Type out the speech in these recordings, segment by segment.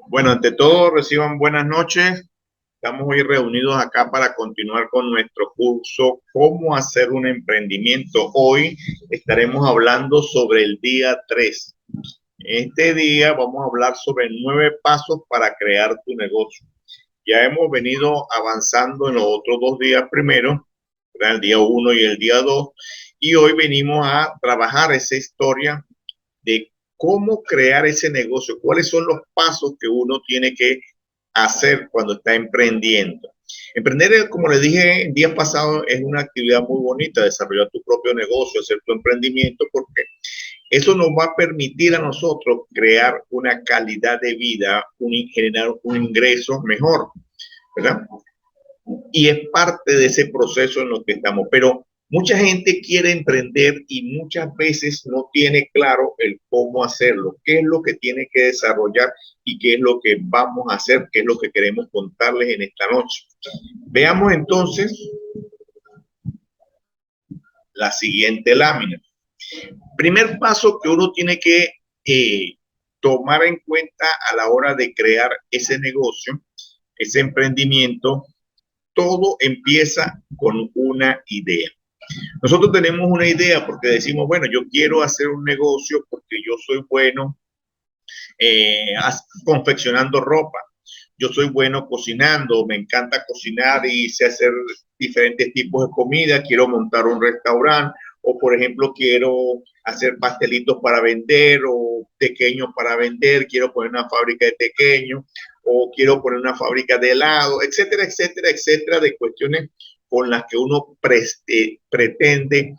Bueno, ante todo, reciban buenas noches. Estamos hoy reunidos acá para continuar con nuestro curso Cómo hacer un emprendimiento. Hoy estaremos hablando sobre el día 3. Este día vamos a hablar sobre 9 pasos para crear tu negocio. Ya hemos venido avanzando en los otros 2 días primero, ¿verdad? El día 1 y el día 2. Y hoy venimos a trabajar esa historia de cómo crear ese negocio, cuáles son los pasos que uno tiene que hacer cuando está emprendiendo. Emprender, como les dije el día pasado, es una actividad muy bonita, desarrollar tu propio negocio, hacer tu emprendimiento, porque eso nos va a permitir a nosotros crear una calidad de vida, generar un ingreso mejor, ¿verdad? Y es parte de ese proceso en lo que estamos. Pero mucha gente quiere emprender y muchas veces no tiene claro el cómo hacerlo, qué es lo que tiene que desarrollar y qué es lo que vamos a hacer, qué es lo que queremos contarles en esta noche. Veamos entonces la siguiente lámina. Primer paso que uno tiene que tomar en cuenta a la hora de crear ese negocio, ese emprendimiento. Todo empieza con una idea. Nosotros tenemos una idea porque decimos, bueno, yo quiero hacer un negocio porque yo soy bueno confeccionando ropa. Yo soy bueno cocinando, me encanta cocinar y sé hacer diferentes tipos de comida. Quiero montar un restaurante o, por ejemplo, quiero hacer pastelitos para vender o pequeños para vender. Quiero poner una fábrica de pequeños o quiero poner una fábrica de helado, etcétera, etcétera, etcétera, de cuestiones con las que uno pretende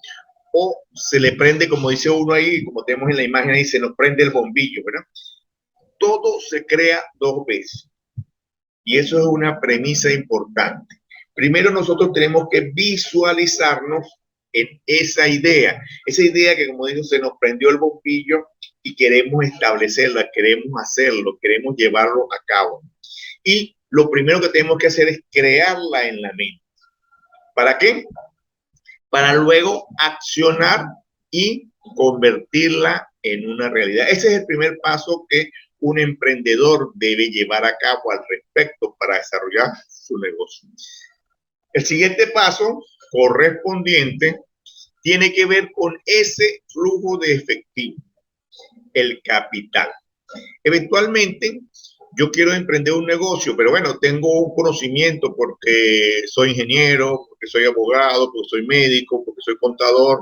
o se le prende, como dice uno ahí, como tenemos en la imagen ahí, se nos prende el bombillo, ¿verdad? Todo se crea 2 veces. Y eso es una premisa importante. Primero nosotros tenemos que visualizarnos en esa idea que, como digo, se nos prendió el bombillo y queremos establecerla, queremos hacerlo, queremos llevarlo a cabo. Y lo primero que tenemos que hacer es crearla en la mente. ¿Para qué? Para luego accionar y convertirla en una realidad. Ese es el primer paso que un emprendedor debe llevar a cabo al respecto para desarrollar su negocio. El siguiente paso correspondiente tiene que ver con ese flujo de efectivo, el capital. Eventualmente, yo quiero emprender un negocio, pero bueno, tengo un conocimiento porque soy ingeniero, porque soy abogado, porque soy médico, porque soy contador,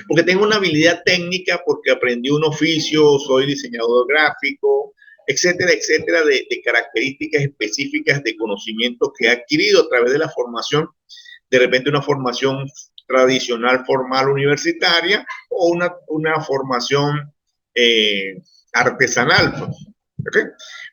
porque tengo una habilidad técnica, porque aprendí un oficio, soy diseñador gráfico, etcétera, etcétera, de características específicas de conocimiento que he adquirido a través de la formación, de repente una formación tradicional, formal, universitaria, o una formación artesanal. ¿Okay?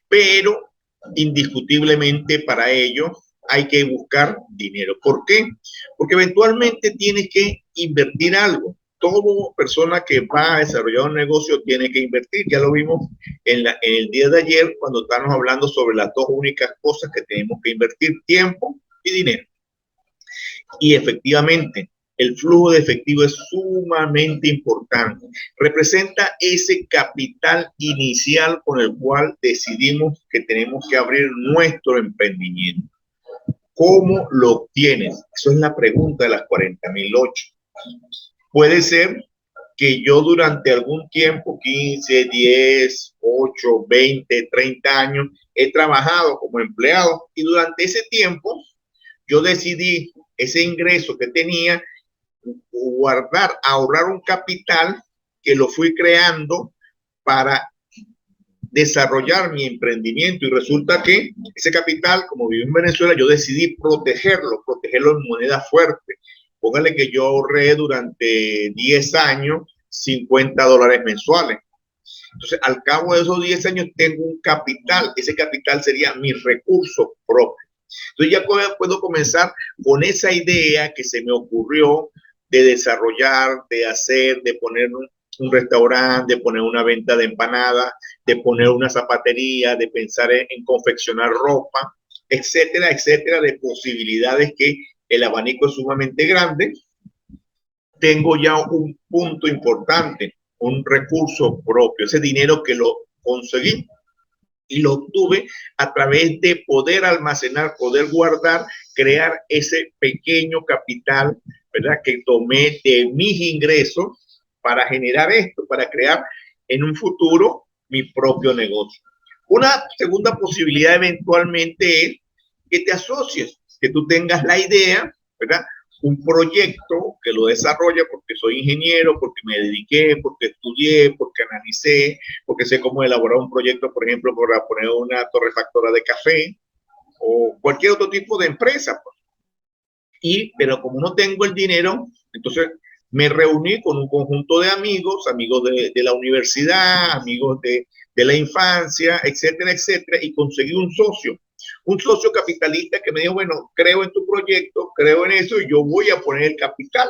Pero indiscutiblemente para ello hay que buscar dinero. ¿Por qué? Porque eventualmente tienes que invertir algo. Toda persona que va a desarrollar un negocio tiene que invertir. Ya lo vimos en el día de ayer cuando estábamos hablando sobre las 2 únicas cosas que tenemos que invertir: tiempo y dinero. Y efectivamente, el flujo de efectivo es sumamente importante. Representa ese capital inicial con el cual decidimos que tenemos que abrir nuestro emprendimiento. ¿Cómo lo obtienes? Eso es la pregunta de las 40.008. Puede ser que yo durante algún tiempo, 15, 10, 8, 20, 30 años, he trabajado como empleado y durante ese tiempo yo decidí ese ingreso que tenía, guardar, ahorrar un capital que lo fui creando para desarrollar mi emprendimiento y resulta que ese capital, como vivo en Venezuela, yo decidí protegerlo en moneda fuerte. Póngale que yo ahorré durante 10 años $50 mensuales. Entonces, al cabo de esos 10 años tengo un capital. Ese capital sería mi recurso propio. Entonces ya puedo comenzar con esa idea que se me ocurrió de desarrollar, de hacer, de poner un restaurante, de poner una venta de empanadas, de poner una zapatería, de pensar en confeccionar ropa, etcétera, etcétera, de posibilidades que el abanico es sumamente grande. Tengo ya un punto importante, un recurso propio, ese dinero que lo conseguí Y lo obtuve a través de poder almacenar, poder guardar, crear ese pequeño capital, ¿verdad? Que tomé de mis ingresos para generar esto, para crear en un futuro mi propio negocio. Una segunda posibilidad eventualmente es que te asocies, que tú tengas la idea, ¿verdad? Un proyecto que lo desarrolle porque soy ingeniero, porque me dediqué, porque estudié, porque analicé, porque sé cómo elaborar un proyecto, por ejemplo, para poner una torrefactora de café o cualquier otro tipo de empresa. Pero como no tengo el dinero, entonces me reuní con un conjunto de amigos, amigos de la universidad, amigos de la infancia, etcétera, etcétera, y conseguí un socio capitalista que me dijo, bueno, creo en tu proyecto, creo en eso, y yo voy a poner el capital.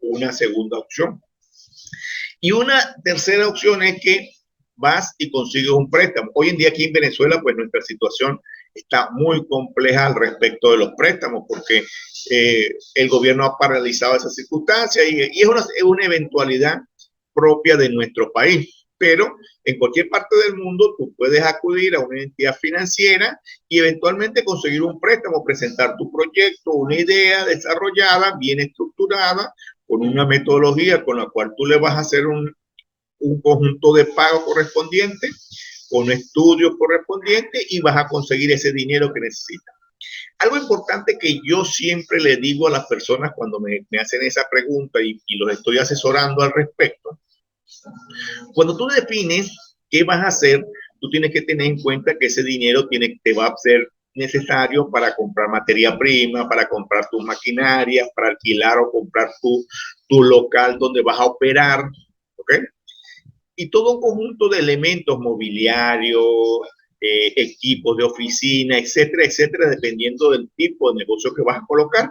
Una segunda opción. Y una tercera opción es que vas y consigues un préstamo. Hoy en día aquí en Venezuela, pues nuestra situación está muy compleja al respecto de los préstamos, porque el gobierno ha paralizado esa circunstancia y es una eventualidad propia de nuestro país. Pero en cualquier parte del mundo tú puedes acudir a una entidad financiera y eventualmente conseguir un préstamo, presentar tu proyecto, una idea desarrollada, bien estructurada, con una metodología con la cual tú le vas a hacer un conjunto de pagos correspondientes, con estudios correspondientes y vas a conseguir ese dinero que necesitas. Algo importante que yo siempre le digo a las personas cuando me hacen esa pregunta y los estoy asesorando al respecto, cuando tú defines qué vas a hacer, tú tienes que tener en cuenta que ese dinero te va a ser necesario para comprar materia prima, para comprar tus maquinarias, para alquilar o comprar tu local donde vas a operar, ¿ok? Y todo un conjunto de elementos mobiliarios, equipos de oficina, etcétera, etcétera, dependiendo del tipo de negocio que vas a colocar.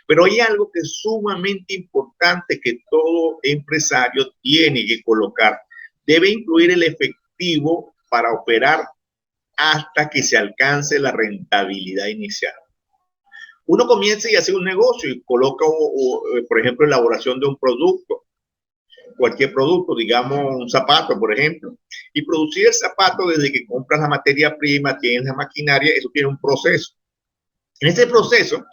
Pero hay algo que es sumamente importante que todo empresario tiene que colocar. Debe incluir el efectivo para operar hasta que se alcance la rentabilidad inicial. Uno comienza y hace un negocio y coloca, por ejemplo, elaboración de un producto, cualquier producto, digamos un zapato, por ejemplo, y producir el zapato desde que compras la materia prima, tienes la maquinaria, eso tiene un proceso. En ese proceso,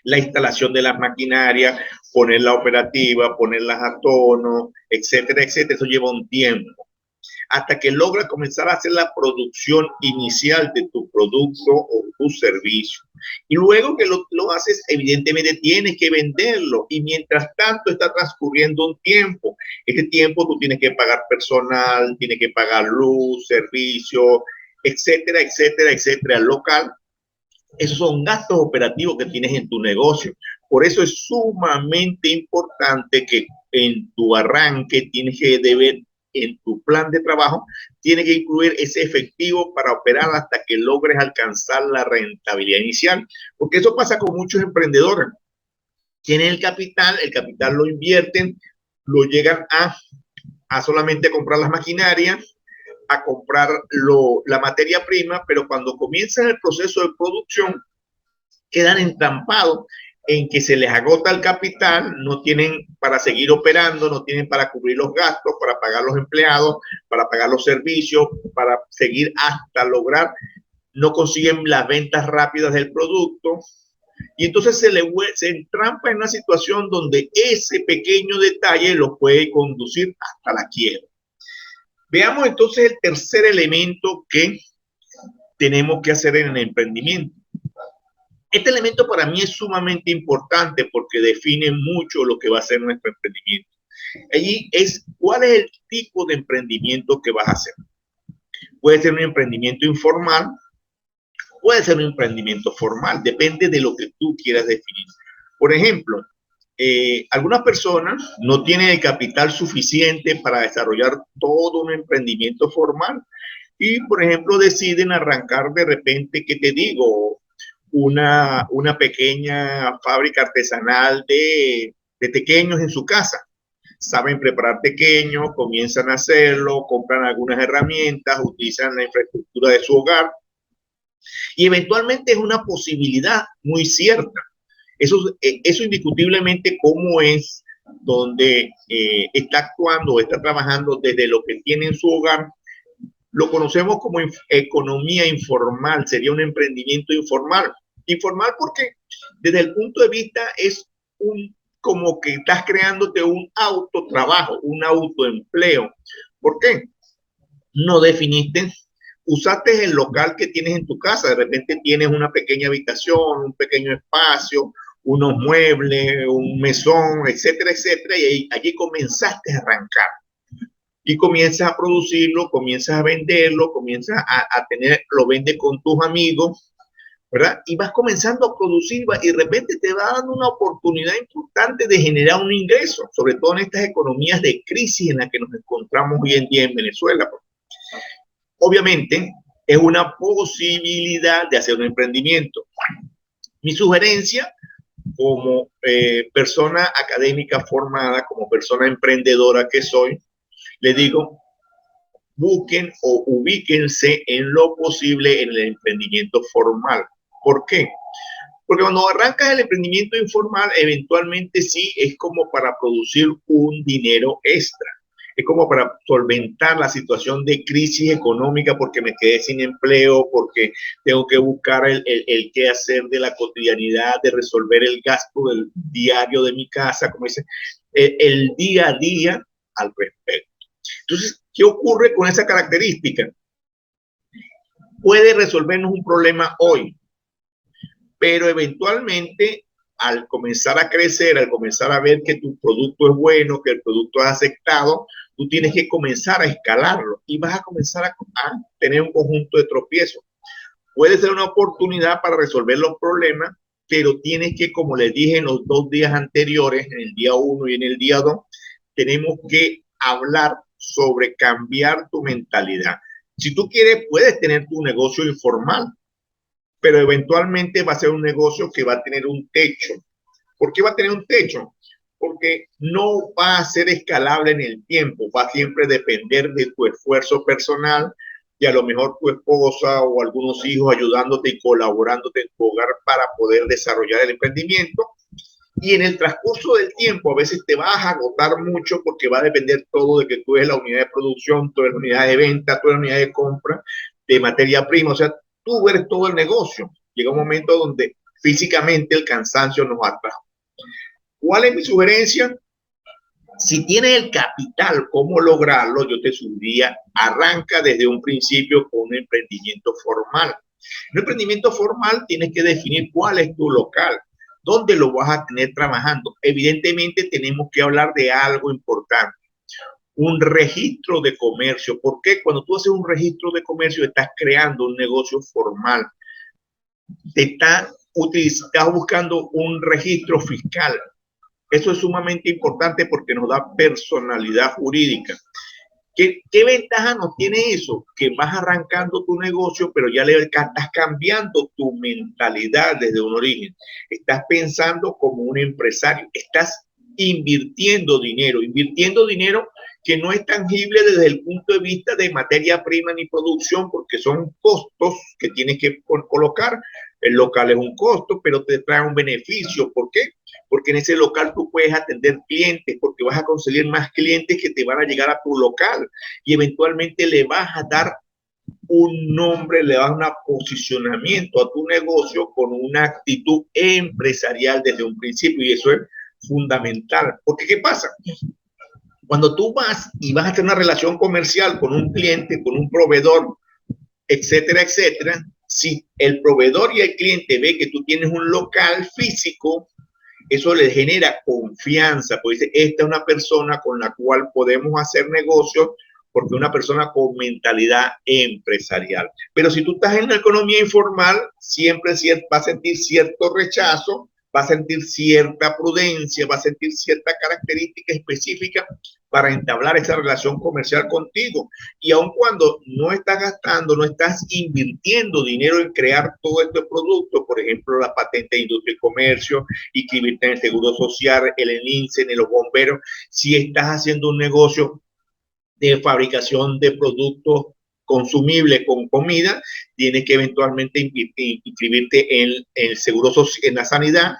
la instalación de las maquinarias, ponerla operativa, ponerlas a tono, etcétera, etcétera, eso lleva un tiempo hasta que logras comenzar a hacer la producción inicial de tu producto o tu servicio. Y luego que lo haces, evidentemente tienes que venderlo. Y mientras tanto está transcurriendo un tiempo. Este tiempo tú tienes que pagar personal, tienes que pagar luz, servicio, etcétera, etcétera, etcétera, local. Esos son gastos operativos que tienes en tu negocio. Por eso es sumamente importante que en tu arranque tienes que deber en tu plan de trabajo, tiene que incluir ese efectivo para operar hasta que logres alcanzar la rentabilidad inicial, porque eso pasa con muchos emprendedores. Tienen el capital lo invierten, lo llegan a solamente comprar las maquinarias, a comprar la materia prima, pero cuando comienzan el proceso de producción, quedan entrampados en que se les agota el capital, no tienen para seguir operando, no tienen para cubrir los gastos, para pagar los empleados, para pagar los servicios, para seguir hasta lograr, no consiguen las ventas rápidas del producto. Y entonces se entrampa en una situación donde ese pequeño detalle los puede conducir hasta la quiebra. Veamos entonces el tercer elemento que tenemos que hacer en el emprendimiento. Este elemento para mí es sumamente importante porque define mucho lo que va a ser nuestro emprendimiento. Allí es cuál es el tipo de emprendimiento que vas a hacer. Puede ser un emprendimiento informal, puede ser un emprendimiento formal, depende de lo que tú quieras definir. Por ejemplo, algunas personas no tienen el capital suficiente para desarrollar todo un emprendimiento formal y, por ejemplo, deciden arrancar de repente, ¿qué te digo? Una pequeña fábrica artesanal de pequeños en su casa. Saben preparar pequeños, comienzan a hacerlo, compran algunas herramientas, utilizan la infraestructura de su hogar y eventualmente es una posibilidad muy cierta. Eso indiscutiblemente cómo es donde está actuando o está trabajando desde lo que tiene en su hogar, Lo conocemos como economía informal, sería un emprendimiento informal. Informal porque desde el punto de vista es como que estás creándote un autotrabajo, un autoempleo. ¿Por qué? No definiste, usaste el local que tienes en tu casa, de repente tienes una pequeña habitación, un pequeño espacio, unos muebles, un mesón, etcétera, etcétera, y allí comenzaste a arrancar. Y comienzas a producirlo, comienzas a venderlo, comienzas a tener, lo vendes con tus amigos, ¿verdad? Y vas comenzando a producir y de repente te va dando una oportunidad importante de generar un ingreso, sobre todo en estas economías de crisis en las que nos encontramos hoy en día en Venezuela. Obviamente, es una posibilidad de hacer un emprendimiento. Mi sugerencia, como persona académica formada, como persona emprendedora que soy, le digo, busquen o ubíquense en lo posible en el emprendimiento formal. ¿Por qué? Porque cuando arrancas el emprendimiento informal, eventualmente sí es como para producir un dinero extra. Es como para solventar la situación de crisis económica porque me quedé sin empleo, porque tengo que buscar el qué hacer de la cotidianidad, de resolver el gasto del diario de mi casa, como dice, el día a día al respecto. Entonces, ¿qué ocurre con esa característica? Puede resolvernos un problema hoy, pero eventualmente al comenzar a crecer, al comenzar a ver que tu producto es bueno, que el producto es aceptado, tú tienes que comenzar a escalarlo y vas a comenzar a tener un conjunto de tropiezos. Puede ser una oportunidad para resolver los problemas, pero tienes que, como les dije en los 2 días anteriores, en el día 1 y en el día 2, tenemos que hablar sobre cambiar tu mentalidad. Si tú quieres, puedes tener tu negocio informal, pero eventualmente va a ser un negocio que va a tener un techo. ¿Por qué va a tener un techo? Porque no va a ser escalable en el tiempo, va a siempre depender de tu esfuerzo personal y a lo mejor tu esposa o algunos hijos ayudándote y colaborándote en tu hogar para poder desarrollar el emprendimiento. Y en el transcurso del tiempo a veces te vas a agotar mucho porque va a depender todo de que tú eres la unidad de producción, tú eres la unidad de venta, tú eres la unidad de compra de materia prima, o sea, tú eres todo el negocio. Llega un momento donde físicamente el cansancio nos atrae. ¿Cuál es mi sugerencia? Si tienes el capital, ¿cómo lograrlo? Yo te sugeriría, arranca desde un principio con un emprendimiento formal. Un emprendimiento formal tienes que definir cuál es tu local, dónde lo vas a tener trabajando. Evidentemente tenemos que hablar de algo importante, un registro de comercio. ¿Por qué? Cuando tú haces un registro de comercio estás creando un negocio formal. Estás buscando un registro fiscal. Eso es sumamente importante porque nos da personalidad jurídica. ¿Qué ventaja nos tiene eso? Que vas arrancando tu negocio, pero ya estás cambiando tu mentalidad desde un origen. Estás pensando como un empresario, estás invirtiendo dinero que no es tangible desde el punto de vista de materia prima ni producción, porque son costos que tienes que colocar. El local es un costo, pero te trae un beneficio. ¿Por qué? Porque en ese local tú puedes atender clientes, porque vas a conseguir más clientes que te van a llegar a tu local y eventualmente le vas a dar un nombre, le das un posicionamiento a tu negocio con una actitud empresarial desde un principio y eso es fundamental. Porque ¿qué pasa? Cuando tú vas y vas a hacer una relación comercial con un cliente, con un proveedor, etcétera, etcétera, si el proveedor y el cliente ve que tú tienes un local físico, eso les genera confianza, porque dice, esta es una persona con la cual podemos hacer negocios porque es una persona con mentalidad empresarial. Pero si tú estás en una economía informal, siempre va a sentir cierto rechazo, va a sentir cierta prudencia, va a sentir cierta característica específica para entablar esa relación comercial contigo. Y aun cuando no estás gastando, no estás invirtiendo dinero en crear todo este producto, por ejemplo, la patente de industria y comercio, inscribirte en el seguro social, en el INSE, en los bomberos, si estás haciendo un negocio de fabricación de productos consumibles con comida, tienes que eventualmente inscribirte en el seguro social, en la sanidad,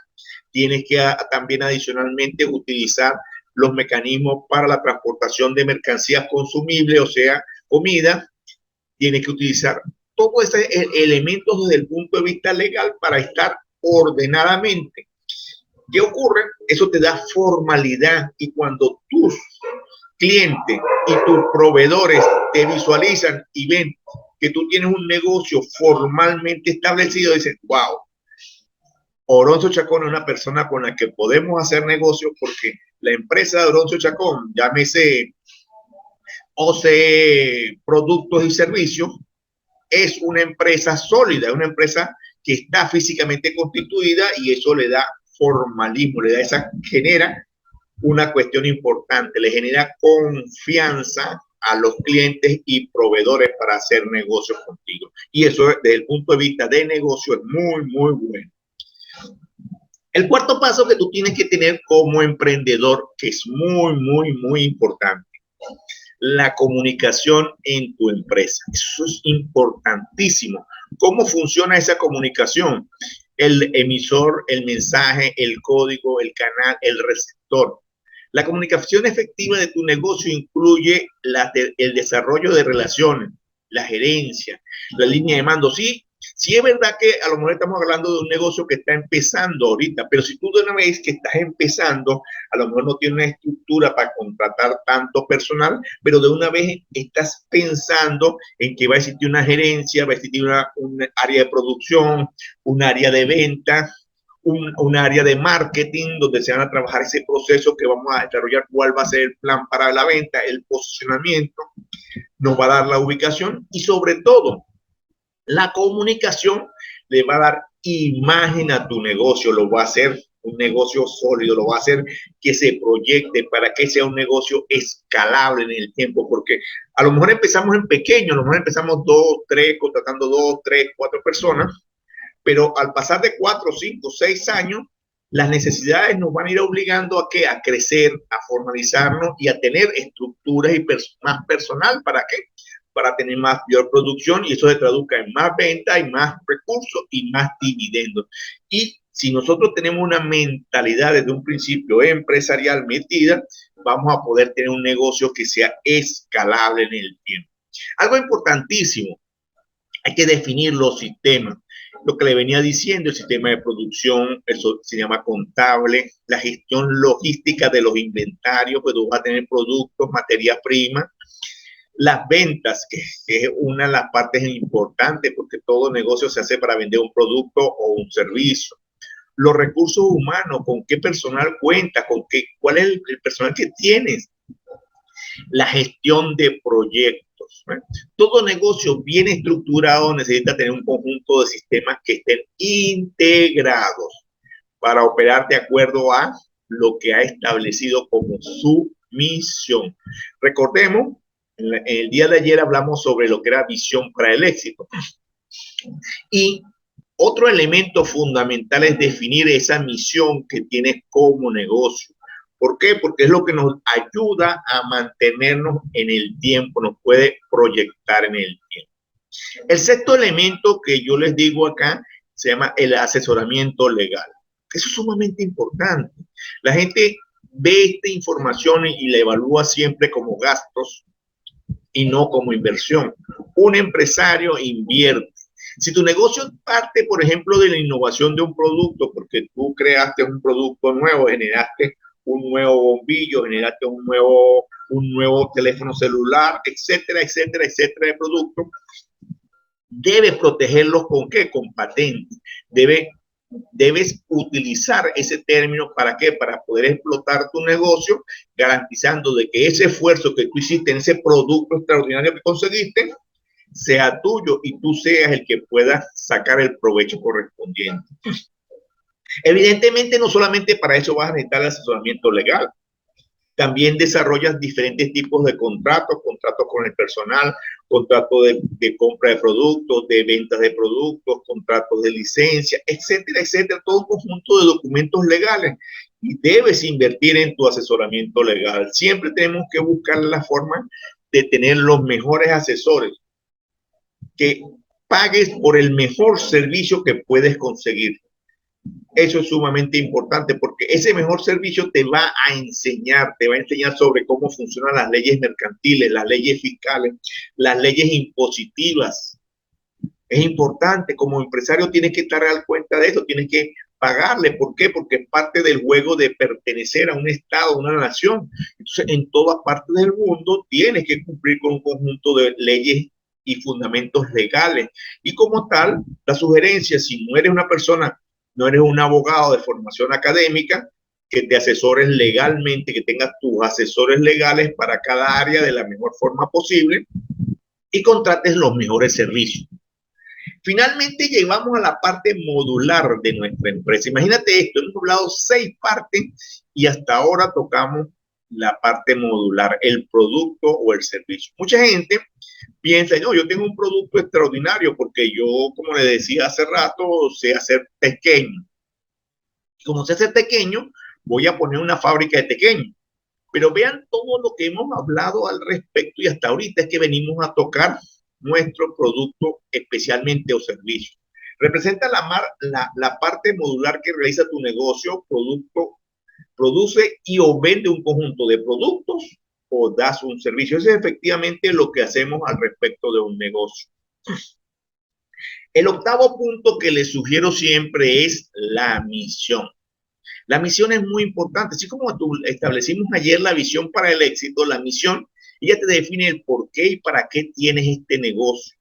tienes que también adicionalmente utilizar los mecanismos para la transportación de mercancías consumibles, o sea, comida, Tienes que utilizar todos esos elementos desde el punto de vista legal para estar ordenadamente. ¿Qué ocurre? Eso te da formalidad, y cuando tus clientes y tus proveedores te visualizan y ven que tú tienes un negocio formalmente establecido, dicen, wow, Oronzo Chacón es una persona con la que podemos hacer negocios, porque la empresa de Oronzo Chacón, llámese OC Productos y Servicios, es una empresa sólida, es una empresa que está físicamente constituida, y eso le da formalismo, le da genera una cuestión importante, le genera confianza a los clientes y proveedores para hacer negocios contigo. Y eso desde el punto de vista de negocio es muy, muy bueno. El cuarto paso que tú tienes que tener como emprendedor, que es muy, muy, muy importante, la comunicación en tu empresa. Eso es importantísimo. ¿Cómo funciona esa comunicación? El emisor, el mensaje, el código, el canal, el receptor. La comunicación efectiva de tu negocio incluye el desarrollo de relaciones, la gerencia, la línea de mando. Sí es verdad que a lo mejor estamos hablando de un negocio que está empezando ahorita, pero si tú de una vez que estás empezando, a lo mejor no tienes una estructura para contratar tanto personal, pero de una vez estás pensando en que va a existir una gerencia, va a existir un área de producción, un área de venta, un área de marketing donde se van a trabajar ese proceso que vamos a desarrollar, cuál va a ser el plan para la venta, el posicionamiento, nos va a dar la ubicación, y sobre todo la comunicación le va a dar imagen a tu negocio, lo va a hacer un negocio sólido, lo va a hacer que se proyecte para que sea un negocio escalable en el tiempo, porque a lo mejor empezamos en pequeño, a lo mejor empezamos 2, 3, contratando 2, 3, 4 personas, pero al pasar de 4, 5, 6 años, las necesidades nos van a ir obligando a, ¿qué?, a crecer, a formalizarnos y a tener estructuras y más personal. ¿Para qué? Para tener mayor producción, y eso se traduzca en más venta y más recursos y más dividendos. Y si nosotros tenemos una mentalidad desde un principio empresarial metida, vamos a poder tener un negocio que sea escalable en el tiempo. Algo importantísimo, hay que definir los sistemas. Lo que le venía diciendo, el sistema de producción, eso se llama contable, la gestión logística de los inventarios, pues tú vas a tener productos, materia prima, las ventas, que es una de las partes importantes, porque todo negocio se hace para vender un producto o un servicio. Los recursos humanos, con qué personal cuentas, cuál es el personal que tienes. La gestión de proyectos, ¿no? Todo negocio bien estructurado necesita tener un conjunto de sistemas que estén integrados para operar de acuerdo a lo que ha establecido como su misión. Recordemos, el día de ayer hablamos sobre lo que era visión para el éxito. Y otro elemento fundamental es definir esa misión que tienes como negocio. ¿Por qué? Porque es lo que nos ayuda a mantenernos en el tiempo, nos puede proyectar en el tiempo. El sexto elemento que yo les digo acá se llama el asesoramiento legal. Eso es sumamente importante. La gente ve esta información y la evalúa siempre como gastos y no como inversión. Un empresario invierte. Si tu negocio parte, por ejemplo, de la innovación de un producto, porque tú creaste un producto nuevo, generaste un nuevo bombillo, generaste un nuevo teléfono celular, etcétera, etcétera, etcétera, de productos, debes protegerlos ¿con qué? Con patentes. Debes utilizar ese término, ¿para qué? Para poder explotar tu negocio, garantizando de que ese esfuerzo que tú hiciste en ese producto extraordinario que conseguiste sea tuyo y tú seas el que pueda sacar el provecho correspondiente. Evidentemente, no solamente para eso vas a necesitar el asesoramiento legal. También desarrollas diferentes tipos de contratos con el personal, contratos de compra de productos, de ventas de productos, contratos de licencia, etcétera, etcétera, todo un conjunto de documentos legales, y debes invertir en tu asesoramiento legal. Siempre tenemos que buscar la forma de tener los mejores asesores, que pagues por el mejor servicio que puedes conseguir. Eso es sumamente importante porque ese mejor servicio te va a enseñar sobre cómo funcionan las leyes mercantiles, las leyes fiscales, las leyes impositivas. Es importante, como empresario tienes que estar al cuenta de eso, tienes que pagarle. ¿Por qué? Porque es parte del juego de pertenecer a un Estado, a una nación. Entonces, en todas partes del mundo tienes que cumplir con un conjunto de leyes y fundamentos legales. Y como tal, la sugerencia, si no eres una persona, no eres un abogado de formación académica, que te asesores legalmente, que tengas tus asesores legales para cada área de la mejor forma posible y contrates los mejores servicios. Finalmente llegamos a la parte modular de nuestra empresa. Imagínate esto, hemos hablado 6 partes y hasta ahora tocamos la parte modular, el producto o el servicio. Mucha gente piensa, no, yo tengo un producto extraordinario porque yo, como le decía hace rato, sé hacer pequeño. Como sé hacer pequeño, voy a poner una fábrica de pequeño. Pero vean todo lo que hemos hablado al respecto y hasta ahorita es que venimos a tocar nuestro producto especialmente o servicio. Representa la parte modular que realiza tu negocio, produce y o vende un conjunto de productos o das un servicio. Eso es efectivamente lo que hacemos al respecto de un negocio. El octavo punto que les sugiero siempre es la misión. La misión es muy importante. Así como establecimos ayer la visión para el éxito, la misión, ella te define el por qué y para qué tienes este negocio.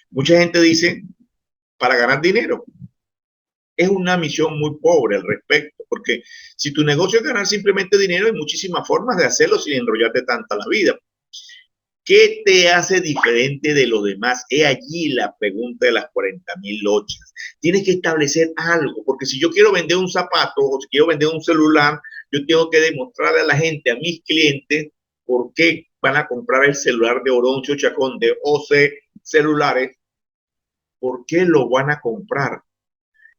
Mucha gente dice, para ganar dinero. Es una misión muy pobre al respecto, porque si tu negocio es ganar simplemente dinero, hay muchísimas formas de hacerlo sin enrollarte tanta la vida. ¿Qué te hace diferente de los demás? Es allí la pregunta de las 40.000 lochas. Tienes que establecer algo, porque si yo quiero vender un zapato o si quiero vender un celular, yo tengo que demostrarle a la gente, a mis clientes, por qué van a comprar el celular de Oroncio Chacón, de OC Celulares, por qué lo van a comprar.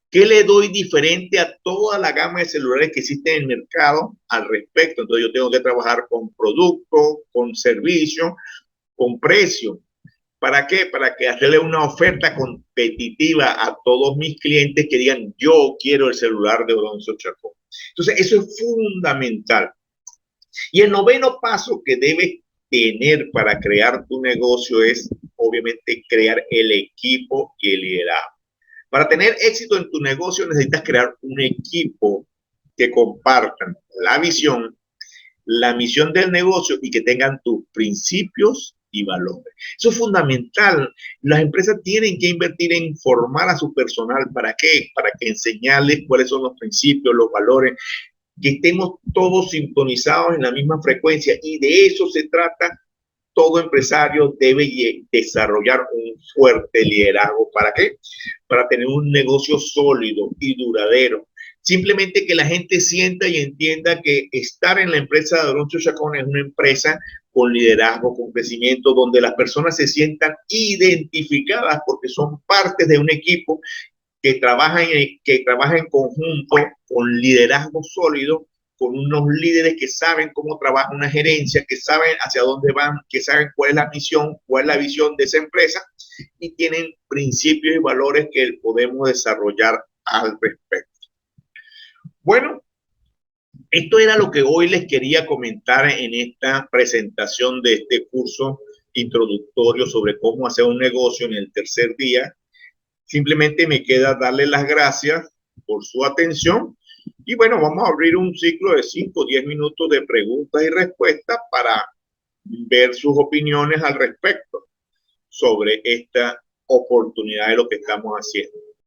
¿Qué le doy diferente a toda la gama de celulares que existen en el mercado al respecto? Entonces yo tengo que trabajar con productos, con servicios, con precio. ¿Para qué? Para que hacerle una oferta competitiva a todos mis clientes que digan, yo quiero el celular de Oroncio Chacón. Entonces, eso es fundamental. Y el noveno paso que debes tener para crear tu negocio es, obviamente, crear el equipo y el liderazgo. Para tener éxito en tu negocio necesitas crear un equipo que compartan la visión, la misión del negocio y que tengan tus principios y valores. Eso es fundamental. Las empresas tienen que invertir en formar a su personal. ¿Para qué? Para que enseñarles cuáles son los principios, los valores, que estemos todos sintonizados en la misma frecuencia. Y de eso se trata. Todo empresario debe desarrollar un fuerte liderazgo. ¿Para qué? Para tener un negocio sólido y duradero. Simplemente que la gente sienta y entienda que estar en la empresa de Oroncio Chacón es una empresa con liderazgo, con crecimiento, donde las personas se sientan identificadas porque son parte de un equipo que trabaja en conjunto con liderazgo sólido, con unos líderes que saben cómo trabaja una gerencia, que saben hacia dónde van, que saben cuál es la misión, cuál es la visión de esa empresa y tienen principios y valores que podemos desarrollar al respecto. Bueno, esto era lo que hoy les quería comentar en esta presentación de este curso introductorio sobre cómo hacer un negocio en el tercer día. Simplemente me queda darle las gracias por su atención y bueno, vamos a abrir un ciclo de 5 o 10 minutos de preguntas y respuestas para ver sus opiniones al respecto sobre esta oportunidad de lo que estamos haciendo.